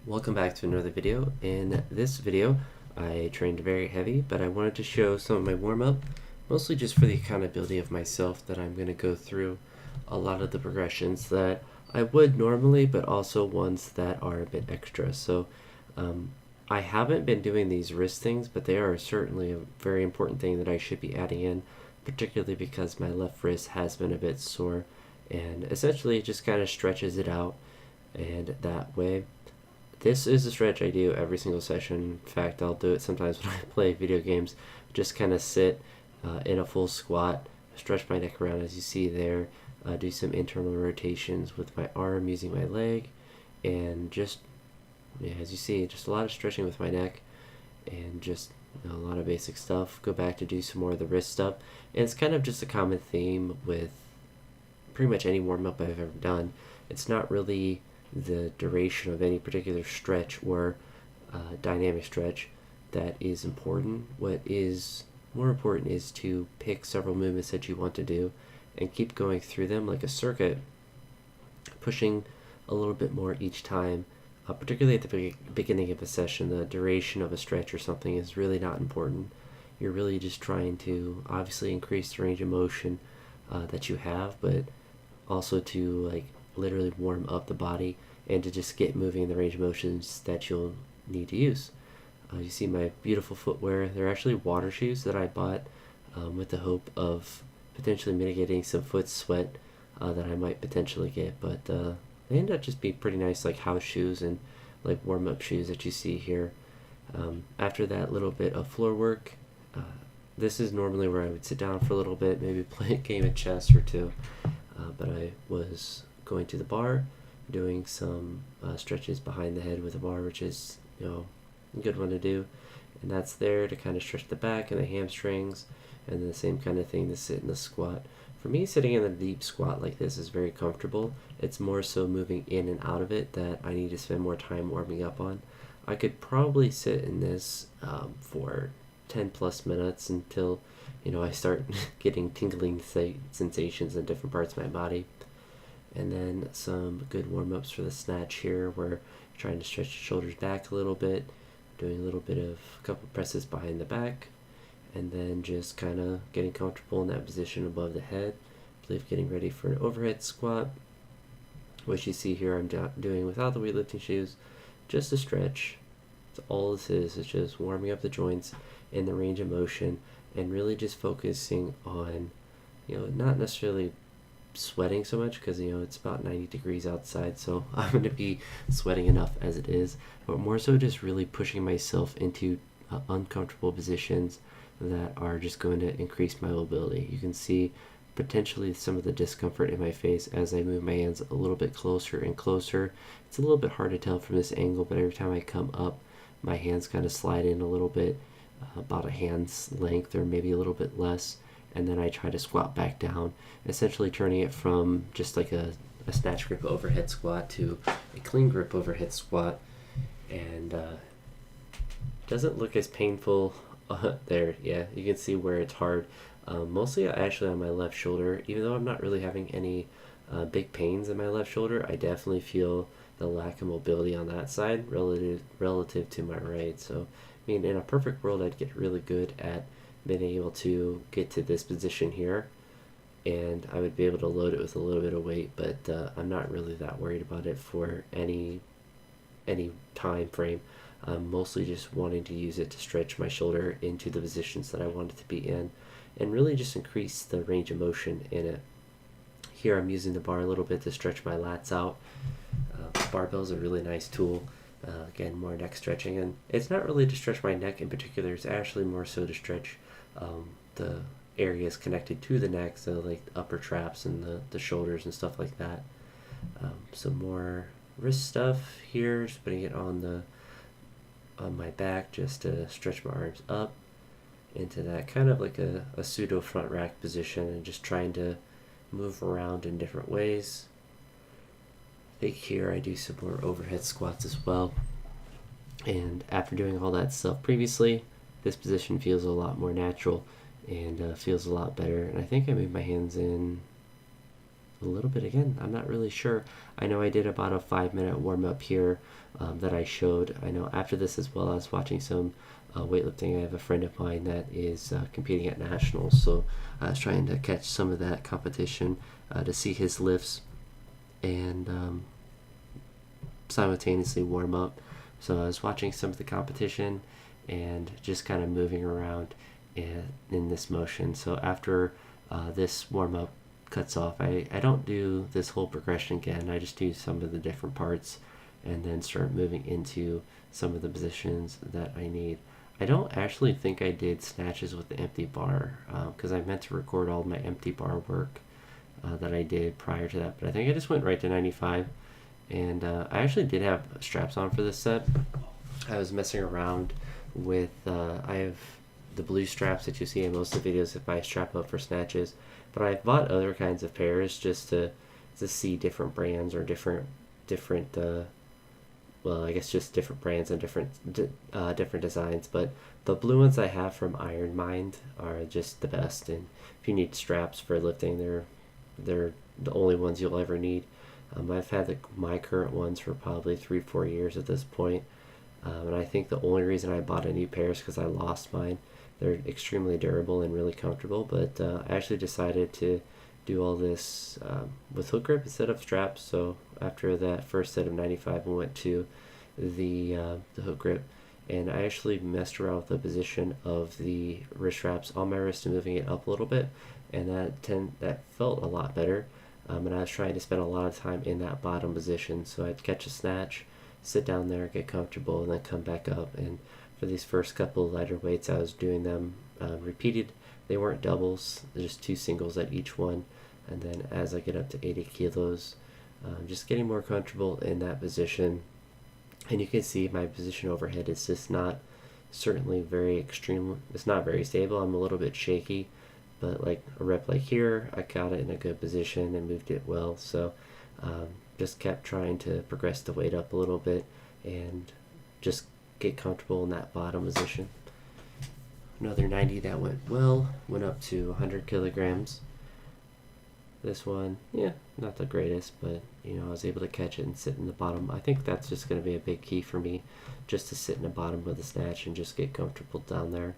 Welcome back to another video. In this video, I trained very heavy, but I wanted to show some of my warm-up, mostly just for the accountability of myself that I'm going to go through a lot of the progressions that I would normally, but also ones that are a bit extra. So I haven't been doing these wrist things, but they are certainly a very important thing that I should be adding in, particularly because my left wrist has been a bit sore, and essentially it just kind of stretches it out, and that way this is a stretch I do every single session. In fact, I'll do it sometimes when I play video games. Just kind of sit in a full squat, stretch my neck around as you see there, do some internal rotations with my arm using my leg, and just, yeah, as you see, just a lot of stretching with my neck, and just a lot of basic stuff. Go back to do some more of the wrist stuff. And it's kind of just a common theme with pretty much any warm-up I've ever done. It's not really the duration of any particular stretch or dynamic stretch that is important. What is more important is to pick several movements that you want to do and keep going through them like a circuit, pushing a little bit more each time. Particularly at the beginning of a session, the duration of a stretch or something is really not important. You're really just trying to obviously increase the range of motion that you have, but also to like literally warm up the body and to just get moving in the range of motions that you'll need to use. You see my beautiful footwear. They're actually water shoes that I bought with the hope of potentially mitigating some foot sweat that I might potentially get, but they end up just being pretty nice, like house shoes and like warm-up shoes that you see here. After that little bit of floor work, this is normally where I would sit down for a little bit, maybe play a game of chess or two, but I was going to the bar, doing some stretches behind the head with a bar, which is, a good one to do. And that's there to kind of stretch the back and the hamstrings, and the same kind of thing to sit in the squat. For me, sitting in a deep squat like this is very comfortable. It's more so moving in and out of it that I need to spend more time warming up on. I could probably sit in this for 10 plus minutes until I start getting tingling sensations in different parts of my body. And then some good warm-ups for the snatch here, where you're trying to stretch your shoulders back a little bit, doing a little bit of a couple presses behind the back, and then just kind of getting comfortable in that position above the head. I believe getting ready for an overhead squat, which you see here I'm doing without the weightlifting shoes, just a stretch. So all this is just warming up the joints and the range of motion, and really just focusing on, not necessarily sweating so much, because it's about 90 degrees outside, so I'm going to be sweating enough as it is, but more so just really pushing myself into uncomfortable positions that are just going to increase my mobility. You can see potentially some of the discomfort in my face as I move my hands a little bit closer and closer. It's a little bit hard to tell from this angle, but every time I come up, my hands kind of slide in a little bit, about a hand's length or maybe a little bit less, and then I try to squat back down, essentially turning it from just like a snatch grip overhead squat to a clean grip overhead squat, and doesn't look as painful there. Yeah, you can see where it's hard. Mostly actually on my left shoulder. Even though I'm not really having any big pains in my left shoulder, I definitely feel the lack of mobility on that side relative to my right. So, I mean, in a perfect world, I'd get really good at being able to get to this position here, and I would be able to load it with a little bit of weight, but I'm not really that worried about it for any time frame. I'm mostly just wanting to use it to stretch my shoulder into the positions that I want it to be in, and really just increase the range of motion in it. Here I'm using the bar a little bit to stretch my lats out. Barbell is a really nice tool. Again, more neck stretching, and it's not really to stretch my neck in particular, it's actually more so to stretch the areas connected to the neck, so like the upper traps and the shoulders and stuff like that. Some more wrist stuff here, just putting it on my back just to stretch my arms up into that kind of like a pseudo front rack position, and just trying to move around in different ways. I think here I do some more overhead squats as well, and after doing all that stuff previously, this position feels a lot more natural and feels a lot better. And I think I moved my hands in a little bit again. I'm not really sure. I know I did about a 5-minute warm up here that I showed. I know after this as well, I was watching some weightlifting. I have a friend of mine that is competing at nationals, so I was trying to catch some of that competition to see his lifts and simultaneously warm up. So I was watching some of the competition and just kind of moving around in this motion. So after this warm up cuts off, I don't do this whole progression again. I just do some of the different parts and then start moving into some of the positions that I need. I don't actually think I did snatches with the empty bar because I meant to record all my empty bar work that I did prior to that, but I think I just went right to 95. And I actually did have straps on for this set. I was messing around with, I have the blue straps that you see in most of the videos if I strap up for snatches, but I've bought other kinds of pairs just to see different brands or different well, I guess just different brands and different designs. But the blue ones I have from Iron Mind are just the best, and if you need straps for lifting, they're the only ones you'll ever need. I've had my current ones for probably 3-4 years at this point. And I think the only reason I bought a new pair is because I lost mine. They're extremely durable and really comfortable, but I actually decided to do all this with hook grip instead of straps. So after that first set of 95, we went to the hook grip, and I actually messed around with the position of the wrist straps on my wrist and moving it up a little bit, and that felt a lot better. And I was trying to spend a lot of time in that bottom position, so I'd catch a snatch, sit down there, get comfortable, and then come back up. And for these first couple of lighter weights, I was doing them repeated. They weren't doubles, just 2 singles at each one. And then as I get up to 80 kilos, just getting more comfortable in that position. And you can see my position overhead is just not certainly very extreme. It's not very stable. I'm a little bit shaky. But like a rep like here, I got it in a good position and moved it well. So just kept trying to progress the weight up a little bit and just get comfortable in that bottom position. Another 90 that went well, went up to 100 kilograms. This one, yeah, not the greatest, but I was able to catch it and sit in the bottom. I think that's just going to be a big key for me, just to sit in the bottom with the snatch and just get comfortable down there.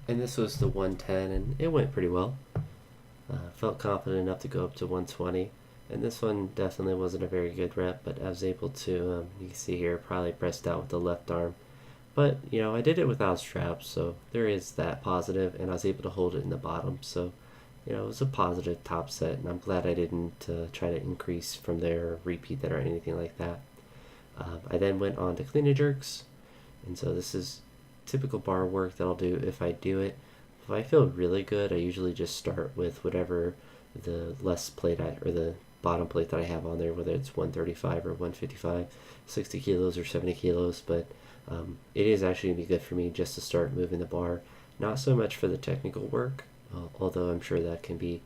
And this was the 110, and it went pretty well. Felt confident enough to go up to 120. And this one definitely wasn't a very good rep, but I was able to, you can see here, probably pressed out with the left arm. But, I did it without straps, so there is that positive, and I was able to hold it in the bottom. So, it was a positive top set, and I'm glad I didn't try to increase from there or repeat that or anything like that. I then went on to clean and jerks, and so this is typical bar work that I'll do if I do it. If I feel really good, I usually just start with whatever the less plate or the bottom plate that I have on there, whether it's 135 or 155, 60 kilos or 70 kilos, but it is actually going to be good for me just to start moving the bar. Not so much for the technical work, although I'm sure that can be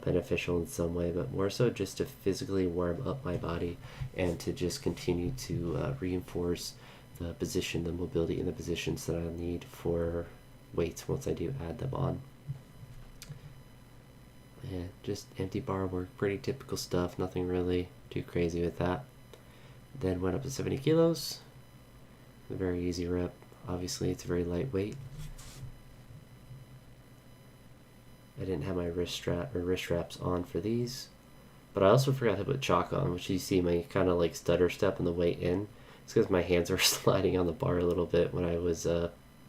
beneficial in some way, but more so just to physically warm up my body and to just continue to reinforce the position, the mobility in the positions that I need for weights once I do add them on. Yeah, just empty bar work, pretty typical stuff, nothing really too crazy with that. Then went up to 70 kilos, a very easy rep. Obviously it's very lightweight. I didn't have my wrist straps on for these, but I also forgot to put chalk on, which you see my kind of like stutter step on the way in. It's because my hands were sliding on the bar a little bit when I was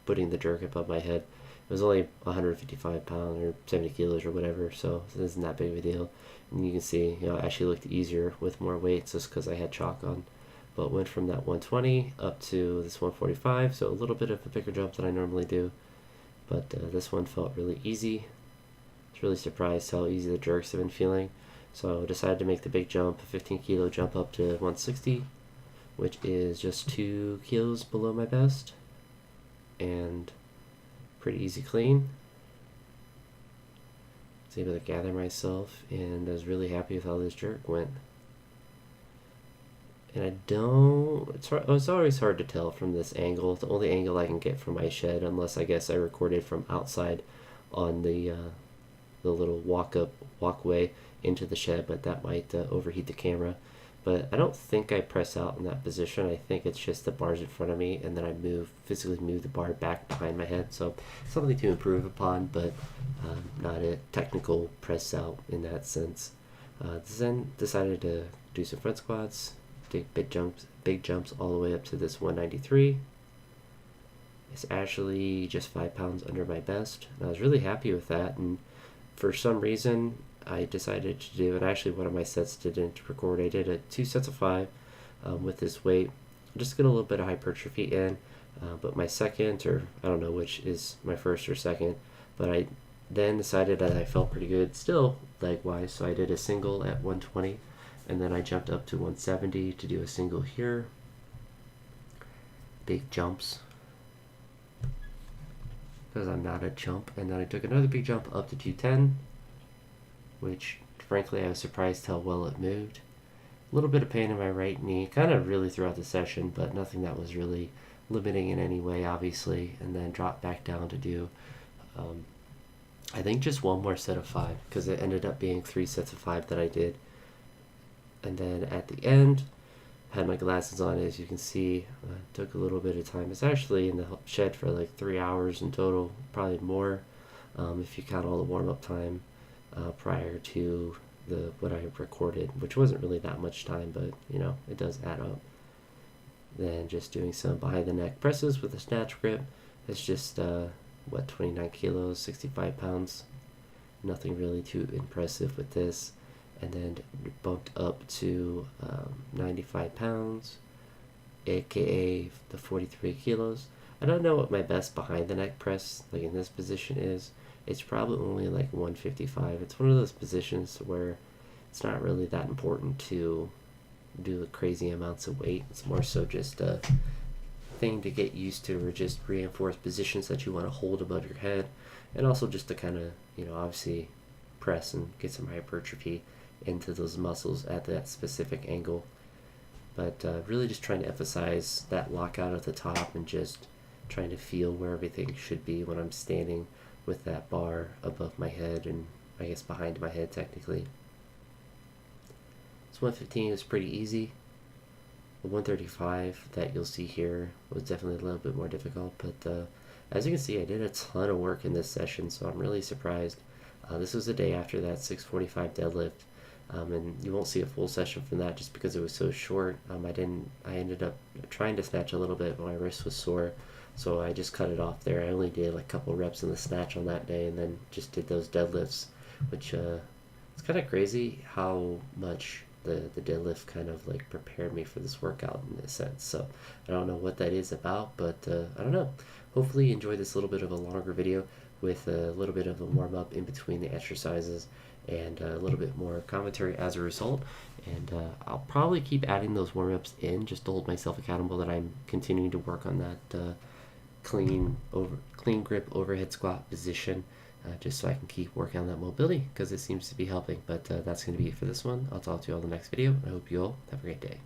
putting the jerk above my head. It was only 155 pounds or 70 kilos or whatever, so it isn't that big of a deal. And you can see, it actually looked easier with more weights just because I had chalk on. But went from that 120 up to this 145, so a little bit of a bigger jump than I normally do. But this one felt really easy. I was really surprised how easy the jerks have been feeling. So I decided to make the big jump, a 15 kilo jump up to 160, which is just 2 kilos below my best, and pretty easy clean. I was able to gather myself, and I was really happy with how this jerk went. And it's always hard to tell from this angle. The only angle I can get from my shed, unless I guess I recorded from outside on the the little walkway into the shed, but that might overheat the camera. But I don't think I press out in that position. I think it's just the bars in front of me, and then I physically move the bar back behind my head. So something to improve upon, but not a technical press out in that sense. Then decided to do some front squats, take big jumps all the way up to this 193. It's actually just 5 pounds under my best, and I was really happy with that. And for some reason, I decided to do, and actually one of my sets didn't record. I did 2 sets of 5 with this weight, just to get a little bit of hypertrophy in. But my second, or I don't know which is my first or second, but I then decided that I felt pretty good still leg wise, so I did a single at 120, and then I jumped up to 170 to do a single here. Big jumps, because I'm not a chump. And then I took another big jump up to 210, which frankly I was surprised how well it moved. A little bit of pain in my right knee, kind of really throughout the session, but nothing that was really limiting in any way, obviously. And then dropped back down to do I think just one more set of 5, because it ended up being 3 sets of 5 that I did. And then at the end, had my glasses on, as you can see. Took a little bit of time. It's actually in the shed for like 3 hours in total, probably more if you count all the warm-up time prior to what I recorded, which wasn't really that much time, but you know, it does add up. Then just doing some behind the neck presses with a snatch grip. It's just 29 kilos, 65 pounds. Nothing really too impressive with this. And then bumped up to 95 pounds, aka the 43 kilos. I don't know what my best behind the neck press, like in this position, is. It's probably only like 155. It's one of those positions where it's not really that important to do the crazy amounts of weight. It's more so just a thing to get used to, or just reinforce positions that you want to hold above your head, and also just to kind of, you know, obviously press and get some hypertrophy into those muscles at that specific angle. But really just trying to emphasize that lockout at the top, and just trying to feel where everything should be when I'm standing with that bar above my head, and I guess behind my head technically. So 115 is pretty easy. The 135 that you'll see here was definitely a little bit more difficult, but as you can see, I did a ton of work in this session, so I'm really surprised. This was the day after that 645 deadlift, and you won't see a full session from that just because it was so short. I ended up trying to snatch a little bit, but my wrist was sore, so I just cut it off there. I only did like a couple reps in the snatch on that day, and then just did those deadlifts, which it's kind of crazy how much the deadlift kind of like prepared me for this workout in a sense. So I don't know what that is about, but I don't know. Hopefully you enjoy this little bit of a longer video with a little bit of a warm-up in between the exercises, and a little bit more commentary as a result. And I'll probably keep adding those warm-ups in just to hold myself accountable that I'm continuing to work on that clean grip overhead squat position, just so I can keep working on that mobility, because it seems to be helping. But that's going to be it for this one. I'll talk to you all in the next video. I hope you all have a great day.